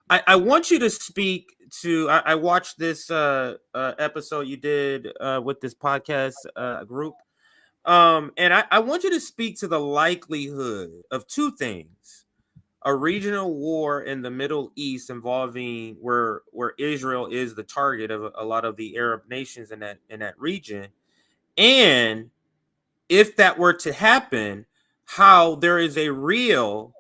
I want you to speak to. I watched this episode you did with this podcast group, and I want you to speak to the likelihood of two things: a regional war in the Middle East involving where Israel is the target of a lot of the Arab nations in that region, and if that were to happen, how there is a real,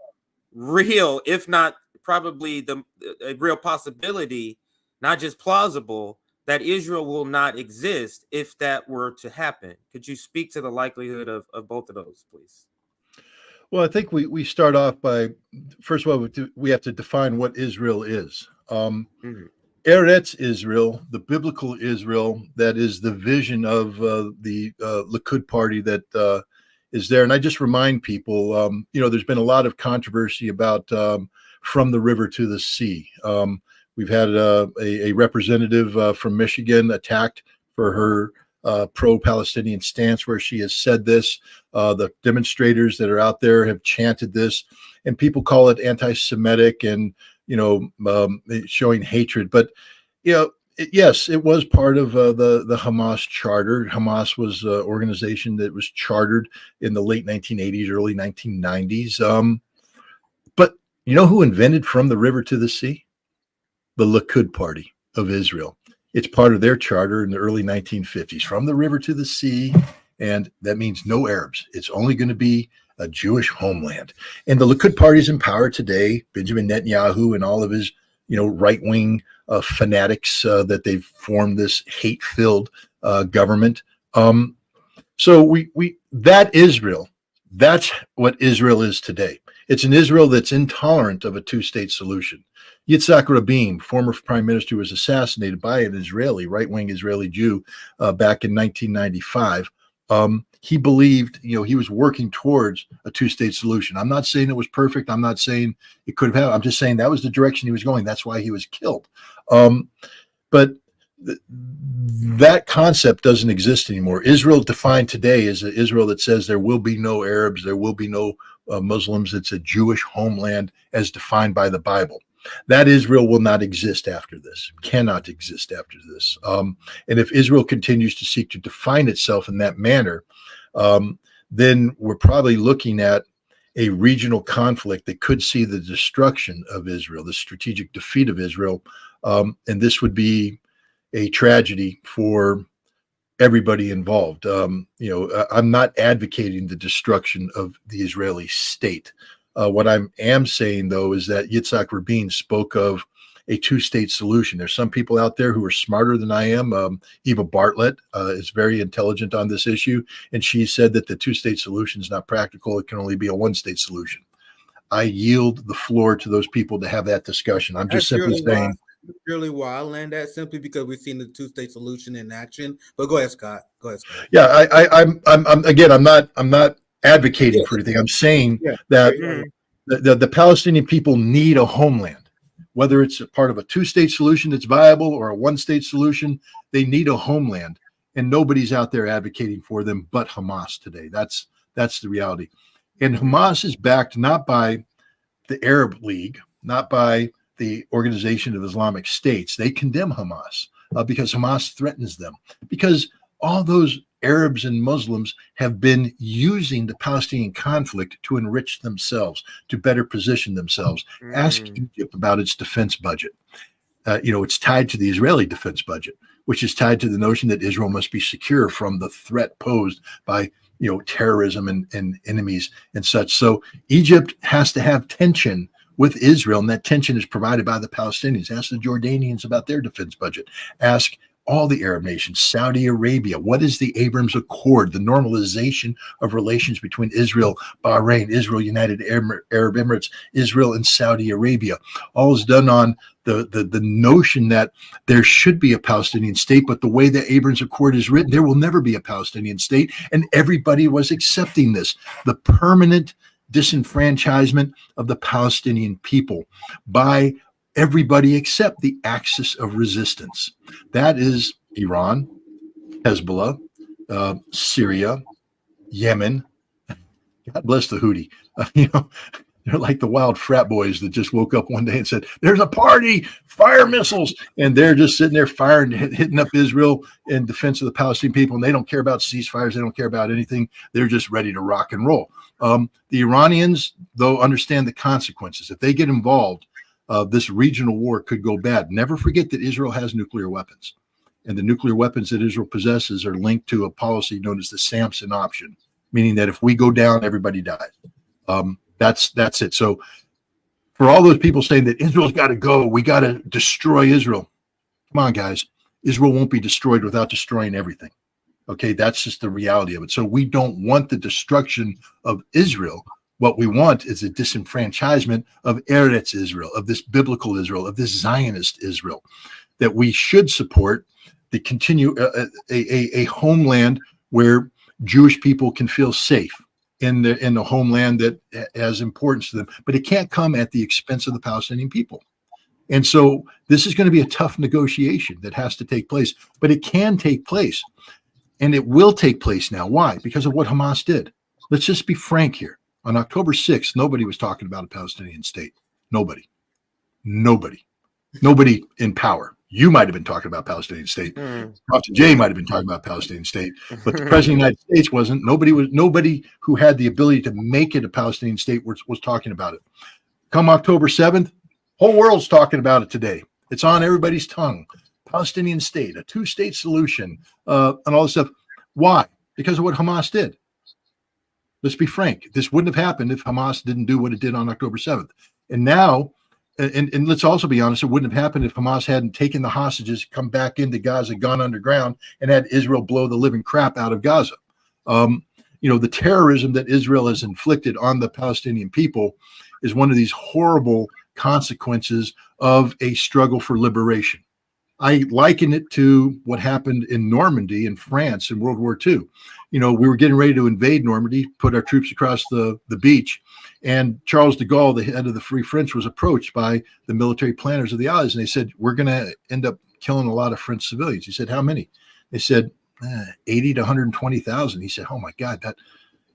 if not probably the a real possibility, not just plausible, that Israel will not exist if that were to happen. Could you speak to the likelihood of both of those, please? Well, I think we start off by, first of all, we have to define what Israel is. Mhm. Eretz Israel, the biblical Israel, that is the vision of the Likud party that is there. And I just remind people, there's been a lot of controversy about from the river to the sea. We've had a representative from Michigan attacked for her pro-Palestinian stance, where she has said this. The demonstrators that are out there have chanted this, and people call it anti-Semitic and showing hatred. But yes, it was part of the Hamas charter. Hamas was an organization that was chartered in the late 1980s, early 1990s. But you know who invented from the river to the sea? The Likud party of Israel. It's part of their charter in the early 1950s, from the river to the sea. And that means no Arabs. It's only going to be a Jewish homeland. And the Likud party is in power today. Benjamin Netanyahu and all of his, right-wing fanatics that they've formed this hate-filled government. So we that Israel, that's what Israel is today. It's an Israel that's intolerant of a two-state solution. Yitzhak Rabin, former prime minister, was assassinated by an Israeli, right-wing Israeli Jew back in 1995. He believed, he was working towards a two-state solution. I'm not saying it was perfect. I'm not saying it could have happened. I'm just saying that was the direction he was going. That's why he was killed. But that concept doesn't exist anymore. Israel defined today is an Israel that says there will be no Arabs, there will be no Muslims. It's a Jewish homeland as defined by the Bible. That Israel will not exist after this, cannot exist after this. And if Israel continues to seek to define itself in that manner, then we're probably looking at a regional conflict that could see the destruction of Israel, the strategic defeat of Israel. And this would be a tragedy for everybody involved. I'm not advocating the destruction of the Israeli state. What I am saying, though, is that Yitzhak Rabin spoke of a two-state solution. There's some people out there who are smarter than I am. Eva Bartlett is very intelligent on this issue, and she said that the two-state solution is not practical. It can only be a one-state solution. I yield the floor to those people to have that discussion. I'm just simply saying. Really, why I land that simply because we've seen the two-state solution in action. But go ahead, Scott. Yeah, I'm not advocating for anything. I'm saying that the Palestinian people need a homeland, whether it's a part of a two-state solution that's viable or a one-state solution. They need a homeland, and nobody's out there advocating for them but Hamas today. That's the reality. And Hamas is backed not by the Arab League, not by the Organization of Islamic States. They condemn Hamas because Hamas threatens them, because all those Arabs and Muslims have been using the Palestinian conflict to enrich themselves, to better position themselves. Ask Egypt about its defense budget. It's tied to the Israeli defense budget, which is tied to the notion that Israel must be secure from the threat posed by terrorism and enemies and such. So Egypt has to have tension with Israel, and that tension is provided by the Palestinians. Ask the Jordanians about their defense budget. Ask all the Arab nations, Saudi Arabia. What is the Abraham Accord, the normalization of relations between Israel, Bahrain, Israel, United Arab Emirates, Israel, and Saudi Arabia? All is done on the notion that there should be a Palestinian state, but the way the Abraham Accord is written, there will never be a Palestinian state, and everybody was accepting this. The permanent disenfranchisement of the Palestinian people by everybody except the axis of resistance. That is Iran, Hezbollah, Syria, Yemen. God bless the Houthi. They're like the wild frat boys that just woke up one day and said, "There's a party, fire missiles," and they're just sitting there firing, hitting up Israel in defense of the Palestinian people, and they don't care about ceasefires. They don't care about anything. They're just ready to rock and roll. The Iranians, though, understand the consequences. If they get involved, this regional war could go bad. Never forget that Israel has nuclear weapons, and the nuclear weapons that Israel possesses are linked to a policy known as the Samson option, meaning that if we go down, everybody dies. That's it. So for all those people saying that Israel's got to go, we got to destroy Israel. Come on, guys. Israel won't be destroyed without destroying everything. Okay, that's just the reality of it. So we don't want the destruction of Israel. What we want is a disenfranchisement of Eretz Israel, of this biblical Israel, of this Zionist Israel, that we should support the continue a homeland where Jewish people can feel safe in the homeland that has importance to them, but it can't come at the expense of the Palestinian people. And so this is going to be a tough negotiation that has to take place, but it can take place, and it will take place now. Why? Because of what Hamas did. Let's just be frank here. On October 6th, nobody was talking about a Palestinian state. Nobody in power. You might have been talking about Palestinian state. Dr. J might have been talking about Palestinian state, but the president of the United States wasn't. Nobody who had the ability to make it a Palestinian state was talking about it. Come October 7th, whole world's talking about it today. It's on everybody's tongue. Palestinian state, a two-state solution, and all this stuff. Why? Because of what Hamas did. Let's be frank. This wouldn't have happened if Hamas didn't do what it did on October 7th. And now, and let's also be honest, it wouldn't have happened if Hamas hadn't taken the hostages, come back into Gaza, gone underground, and had Israel blow the living crap out of Gaza. The terrorism that Israel has inflicted on the Palestinian people is one of these horrible consequences of a struggle for liberation. I liken it to what happened in Normandy in France in World War II. We were getting ready to invade Normandy, put our troops across the beach, and Charles de Gaulle, the head of the Free French, was approached by the military planners of the Allies, and they said, "We're going to end up killing a lot of French civilians." He said, "How many?" They said, 80 to 120,000. He said, "Oh my God."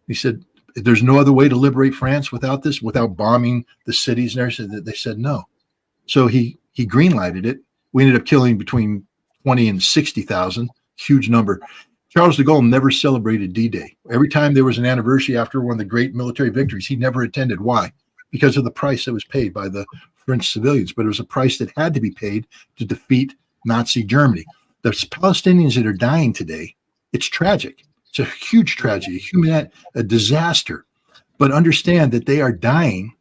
He said, "There's no other way to liberate France without this, without bombing the cities." And everything. They said no. So he greenlighted it. We ended up killing between 20 and 60,000, huge number. Charles de Gaulle never celebrated D-Day. Every time there was an anniversary after one of the great military victories, he never attended. Why? Because of the price that was paid by the French civilians. But it was a price that had to be paid to defeat Nazi Germany. The Palestinians that are dying today, it's tragic. It's a huge tragedy, a disaster. But understand that they are dying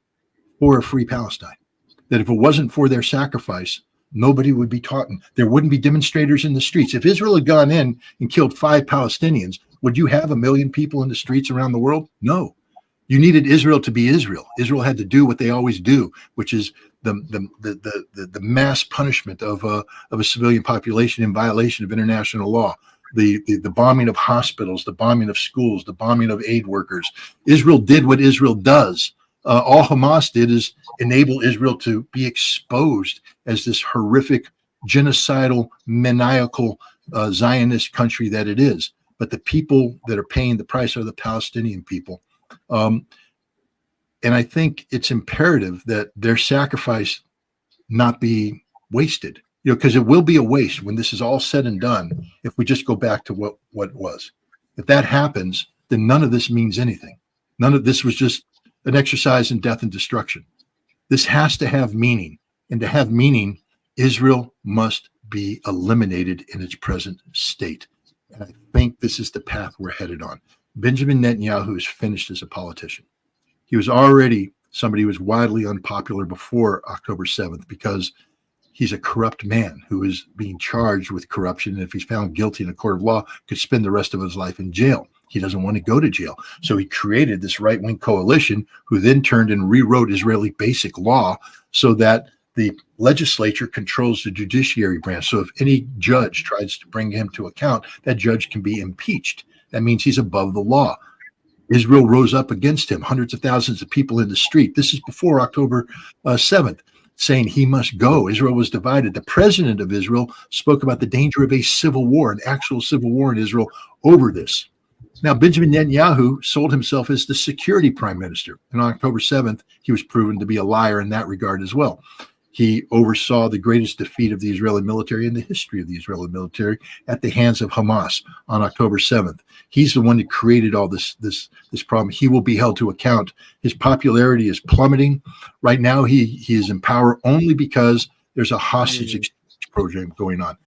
for a free Palestine. That if it wasn't for their sacrifice, nobody would be taught. There wouldn't be demonstrators in the streets. If Israel had gone in and killed 5 Palestinians, would you have 1 million people in the streets around the world? No. You needed Israel to be Israel. Israel had to do what they always do, which is the mass punishment of a civilian population in violation of international law. The bombing of hospitals, the bombing of schools, the bombing of aid workers. Israel did what Israel does. All Hamas did is enable Israel to be exposed as this horrific, genocidal, maniacal Zionist country that it is. But the people that are paying the price are the Palestinian people. And I think it's imperative that their sacrifice not be wasted, because it will be a waste when this is all said and done if we just go back to what it was. If that happens, then none of this means anything. None of this was just an exercise in death and destruction. This has to have meaning. And to have meaning, Israel must be eliminated in its present state. And I think this is the path we're headed on. Benjamin Netanyahu is finished as a politician. He was already somebody who was widely unpopular before October 7th because he's a corrupt man who is being charged with corruption. And if he's found guilty in a court of law, could spend the rest of his life in jail. He doesn't want to go to jail. So he created this right-wing coalition who then turned and rewrote Israeli basic law so that the legislature controls the judiciary branch. So if any judge tries to bring him to account, that judge can be impeached. That means he's above the law. Israel rose up against him, hundreds of thousands of people in the street. This is before October 7th, saying he must go. Israel was divided. The president of Israel spoke about the danger of a civil war, an actual civil war in Israel over this. Now, Benjamin Netanyahu sold himself as the security prime minister. And on October 7th, he was proven to be a liar in that regard as well. He oversaw the greatest defeat of the Israeli military in the history of the Israeli military at the hands of Hamas on October 7th. He's the one that created all this problem. He will be held to account. His popularity is plummeting. Right now, he is in power only because there's a hostage exchange program going on.